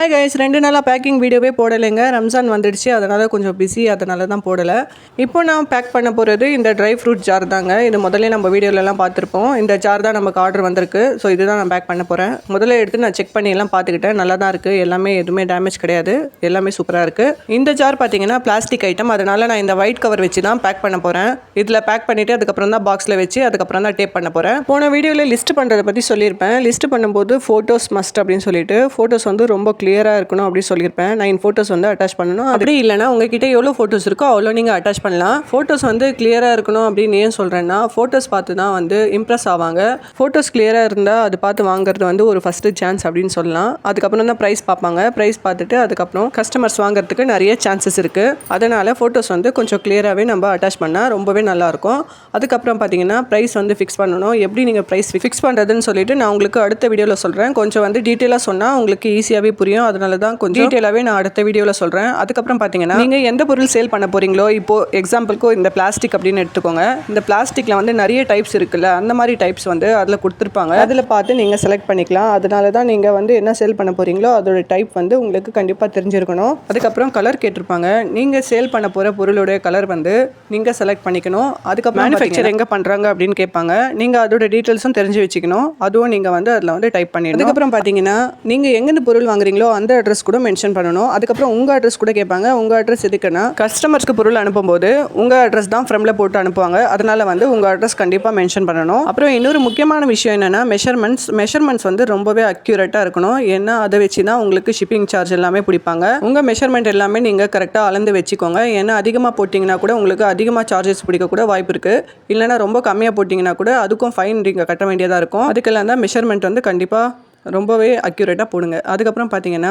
Hi guys, 2 நாளாக packing வீடியோவே போடலைங்க. ரம்ஜான் வந்துடுச்சு, அதனால் கொஞ்சம் பிஸி, அதனால தான் போடலை. இப்போ நான் பேக் பண்ண போகிறது இந்த ட்ரை ஃப்ரூட் ஜார் தாங்க. இது முதல்ல நம்ம வீடியோலலாம் பார்த்துருப்போம். இந்த ஜார் தான் நமக்கு ஆர்டர் வந்திருக்கு. ஸோ இதுதான் நான் பேக் பண்ண போகிறேன். முதல்ல எடுத்து நான் செக் பண்ணி எல்லாம் பார்த்துக்கிட்டேன். நல்லா தான் இருக்குது, எல்லாமே எதுவுமே டேமேஜ் கிடையாது, எல்லாமே சூப்பராக இருக்குது. இந்த ஜார் பார்த்தீங்கன்னா பிளாஸ்டிக் ஐட்டம், அதனால் நான் இந்த ஒயிட் கவர் வச்சு தான் பேக் பண்ண போகிறேன். இதில் பேக் பண்ணிவிட்டு அதுக்கப்புறம் தான் பாக்ஸில் வச்சு அதுக்கப்புறம் தான் டேப் பண்ண போகிறேன். போன வீடியோவில் லிஸ்ட் பண்ணுறதை பற்றி சொல்லியிருப்பேன். லிஸ்ட் பண்ணும்போது ஃபோட்டோஸ் மஸ்ட் அப்படின்னு சொல்லிட்டு ஃபோட்டோஸ் வந்து ரொம்ப கிளியராக இருக்கணும் அப்படி சொல்லியிருப்பேன். 9 ஃபோட்டோஸ் வந்து அட்டாச் பண்ணணும். அப்படி இல்லைனா உங்ககிட்ட எவ்வளோ ஃபோட்டோஸ் இருக்கோ அவ்வளோ நீங்கள் அட்டாச் பண்ணலாம். ஃபோட்டோஸ் வந்து கிளியராக இருக்கணும் அப்படின்னு ஏன் சொல்கிறேன்னா, ஃபோட்டோஸ் பார்த்து தான் வந்து இம்ப்ரெஸ் ஆவாங்க. ஃபோட்டோஸ் கிளியராக இருந்தால் அது பார்த்து வாங்குறது வந்து ஒரு ஃபஸ்ட்டு சான்ஸ் அப்படின்னு சொல்லலாம். அதுக்கப்புறம் தான் ப்ரைஸ் பார்ப்பாங்க. ப்ரைஸ் பார்த்துட்டு அதுக்கப்புறம் கஸ்டமர்ஸ் வாங்குறதுக்கு நிறைய சான்சஸ் இருக்குது. அதனால் ஃபோட்டோஸ் வந்து கொஞ்சம் கிளியராகவே நம்ம அட்டாச் பண்ணால் ரொம்பவே நல்லாயிருக்கும். அதுக்கப்புறம் பார்த்தீங்கன்னா ப்ரைஸ் வந்து ஃபிக்ஸ் பண்ணணும். எப்படி நீங்கள் ப்ரைஸ் ஃபிக்ஸ் பண்ணுறதுன்னு சொல்லிட்டு நான் உங்களுக்கு அடுத்த வீடியோவில் சொல்கிறேன். கொஞ்சம் வந்து டீட்டெயிலாக சொன்னால் உங்களுக்கு ஈஸியாகவே புரியும். அதனால தான் கொஞ்சம் டீட்டெயிலாகவே நான் அடுத்த வீடியோவில் சொல்கிறேன். அதுக்கப்புறம் பார்த்தீங்கன்னா நீங்கள் எந்த பொருள் சேல் பண்ண போகிறீங்களோ, இப்போது எக்ஸாம்பிளுக்கு இந்த பிளாஸ்டிக் அப்படின்னு எடுத்துக்கோங்க. இந்த பிளாஸ்டிக்கில் வந்து நிறைய டைப்ஸ் இருக்குல்ல, அந்த மாதிரி டைப்ஸ் வந்து அதில் கொடுத்துருப்பாங்க. அதில் பார்த்து நீங்கள் செலக்ட் பண்ணிக்கலாம். அதனால தான் நீங்கள் வந்து என்ன சேல் பண்ண போகிறீங்களோ அதோட டைப் வந்து உங்களுக்கு கண்டிப்பாக தெரிஞ்சிருக்கணும். அதுக்கப்புறம் கலர் கேட்டிருப்பாங்க. நீங்கள் சேல் பண்ண போகிற பொருளுடைய கலர் வந்து நீங்கள் செலக்ட் பண்ணிக்கணும். அதுக்கப்புறம் மேனுஃபேக்சர் எங்கே பண்ணுறாங்க அப்படின்னு கேட்பாங்க. நீங்கள் அதோட டீட்டெயில்ஸும் தெரிஞ்சு வச்சுக்கணும். அதுவும் நீங்கள் வந்து அதில் வந்து டைப் பண்ணிடணும். அதுக்கப்புறம் பார்த்தீங்கன்னா நீங்கள் எங்கேருந்து பொருள் வாங்குறீங்களோ அந்த அட்ரஸ் கூட மென்ஷன் பண்ணணும். அதுக்கப்புறம் உங்கள் அட்ரஸ் கூட கேட்பாங்க. உங்கள் அட்ரஸ் எதுக்குன்னா, கஸ்டமர்ஸ்க்கு பொருள் அனுப்பும்போது உங்கள் அட்ரஸ் தான் ஃப்ரெண்டில் போட்டு அனுப்புவாங்க. அதனால் வந்து உங்கள் அட்ரஸ் கண்டிப்பாக மென்ஷன் பண்ணணும். அப்புறம் இன்னொரு முக்கியமான விஷயம் என்னென்னா, மெஷர்மெண்ட்ஸ் வந்து ரொம்பவே அக்யூரேட்டாக இருக்கணும். ஏன்னா அதை வச்சு தான் உங்களுக்கு ஷிப்பிங் சார்ஜ் எல்லாமே பிடிப்பாங்க. உங்கள் மெஷர்மெண்ட் எல்லாமே நீங்கள் கரெக்டாக அளந்து வச்சுக்கோங்க. ஏன்னா அதிகமாக போட்டிங்கன்னா கூட உங்களுக்கு அதிகமாக சார்ஜஸ் பிடிக்க கூட வாய்ப்பு இருக்குது. இல்லைனா ரொம்ப கம்மியாக போட்டிங்கன்னா கூட அதுக்கும் ஃபைன் நீங்கள் கட்ட வேண்டியதாக இருக்கும். அதுக்கெல்லாம் தான் மெஷர்மெண்ட் வந்து கண்டிப்பாக ரொம்பவே அக்யூரேட்டாக போடுங்க. அதுக்கப்புறம் பார்த்தீங்கன்னா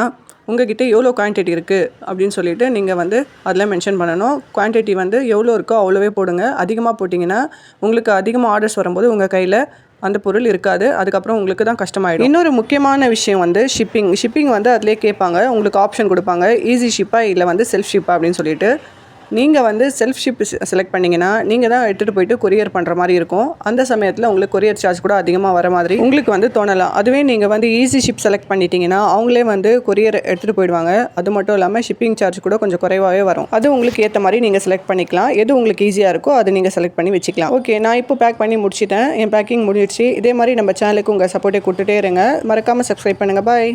உங்கள்கிட்ட எவ்வளோ குவான்டிட்டி இருக்குது அப்படின்னு சொல்லிட்டு நீங்கள் வந்து அதில் மென்ஷன் பண்ணணும். குவான்டிட்டி வந்து எவ்வளோ இருக்கோ அவ்வளோவே போடுங்க. அதிகமாக போட்டிங்கன்னா உங்களுக்கு அதிகமாக ஆர்டர்ஸ் வரும்போது உங்கள் கையில் அந்த பொருள் இருக்காது. அதுக்கப்புறம் உங்களுக்கு தான் கஷ்டமாயிடும். இன்னொரு முக்கியமான விஷயம் வந்து ஷிப்பிங் வந்து அதிலே கேட்பாங்க. உங்களுக்கு ஆப்ஷன் கொடுப்பாங்க, ஈஸி ஷிப்பாக இல்லை வந்து செல்ஃப் ஷிப்பாக அப்படின்னு சொல்லிட்டு. நீங்கள் வந்து செல்ஃப் ஷிப் செலக்ட் பண்ணிங்கன்னா நீங்கள் தான் எடுத்துகிட்டு போயிட்டு கொரியர் பண்ணுற மாதிரி இருக்கும். அந்த சமயத்தில் உங்களுக்கு கொரியர் சார்ஜ் கூட அதிகமாக வர மாதிரி உங்களுக்கு வந்து தோணலாம். அதுவே நீங்கள் வந்து ஈஸி ஷிப் செலக்ட் பண்ணிட்டீங்கன்னா அவங்களே வந்து கொரியர் எடுத்துகிட்டு போயிடுவாங்க. அது மட்டும் இல்லாமல் ஷிப்பிங் சார்ஜ் கூட கொஞ்சம் குறைவாகவே வரும். அது உங்களுக்கு ஏற்ற மாதிரி நீங்கள் செலக்ட் பண்ணிக்கலாம். எது உங்களுக்கு ஈஸியாக இருக்கோ அது நீங்கள் செலக்ட் பண்ணி வச்சுக்கலாம். ஓகே, நான் இப்போ பேக் பண்ணி முடிச்சிட்டேன். என் பேக்கிங் முடிஞ்சிடுச்சு. இதே மாதிரி நம்ம சேனலுக்கு உங்கள் சப்போர்ட்டை கொடுத்துட்டே இருங்க. மறக்காமல் சப்ஸ்கிரைப் பண்ணுங்கள். பாய்.